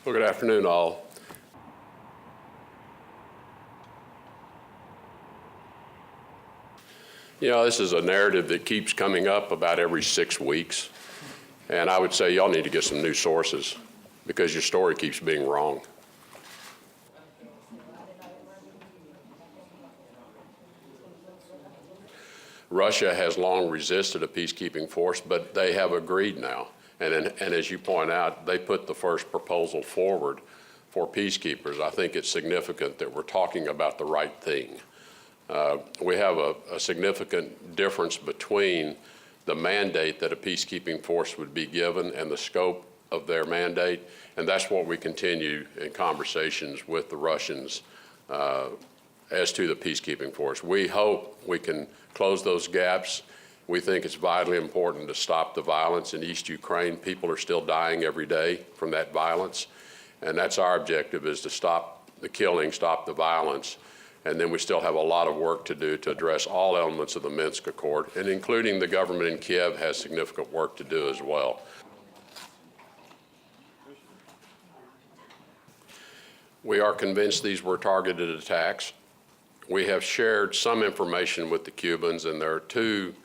Well, good afternoon, all. You know, this is a narrative that keeps coming up about every 6 weeks. And I would say y'all need to get some new sources because your story keeps being wrong. Russia has long resisted a peacekeeping force, but they have agreed now. And as you point out, they put the first proposal forward for peacekeepers. I think it's significant that we're talking about the right thing. We have a significant difference between the mandate that a peacekeeping force would be given and the scope of their mandate, and that's what we continue in conversations with the Russians as to the peacekeeping force. We hope we can close those gaps. We think it's vitally important to stop the violence in East Ukraine. People are still dying every day from that violence, and that's our objective, is to stop the killing, stop the violence. And then we still have a lot of work to do to address all elements of the Minsk Accord, and including the government in Kiev has significant work to do as well. We are convinced these were targeted attacks. We have shared some information with the Cubans, and there are two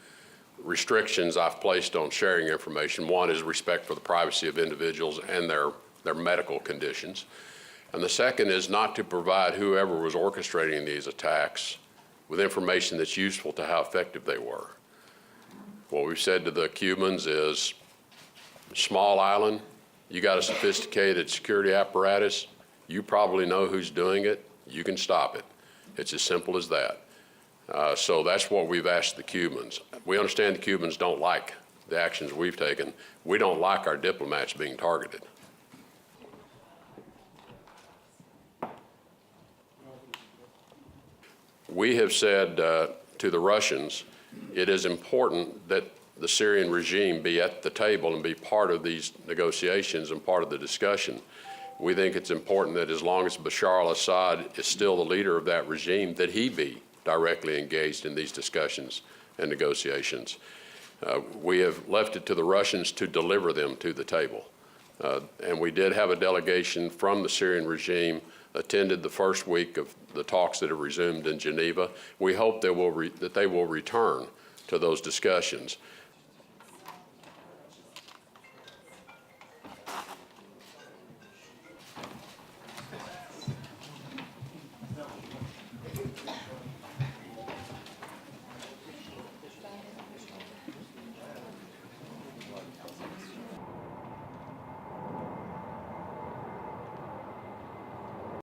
restrictions I've placed on sharing information. One is respect for the privacy of individuals and their medical conditions. And the second is not to provide whoever was orchestrating these attacks with information that's useful to how effective they were. What we've said to the Cubans is, small island, you got a sophisticated security apparatus, you probably know who's doing it, you can stop it. It's as simple as that. So that's what we've asked the Cubans. We understand the Cubans don't like the actions we've taken. We don't like our diplomats being targeted. We have said to the Russians, it is important that the Syrian regime be at the table and be part of these negotiations and part of the discussion. We think it's important that as long as Bashar al-Assad is still the leader of that regime, that he be directly engaged in these discussions and negotiations. We have left it to the Russians to deliver them to the table. And we did have a delegation from the Syrian regime attended the first week of the talks that have resumed in Geneva. We hope that they will return to those discussions.